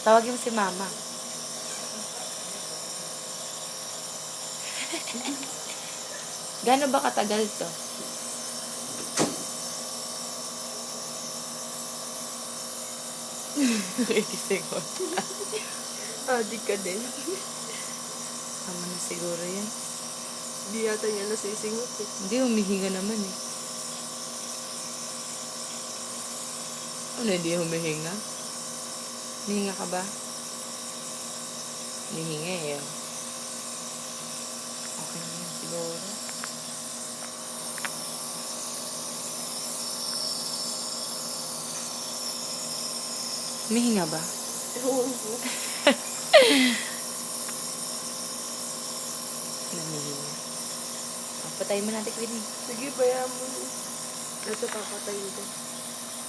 Tawagin mo si mama. Gaano ba katagal to? Ikisingot. Adik ka din. Tama na siguro yan. Di yata niya nasisingot eh. Hindi, humihinga naman eh. Ano, hindi humihinga? Humihinga ka ba? Humihinga eh. Okay na yun siguro. Humihinga ba? Ewan ko. Humihinga. Patayin mo natin, Queenie. Sige, bayaan mo. Ito papatayin ko.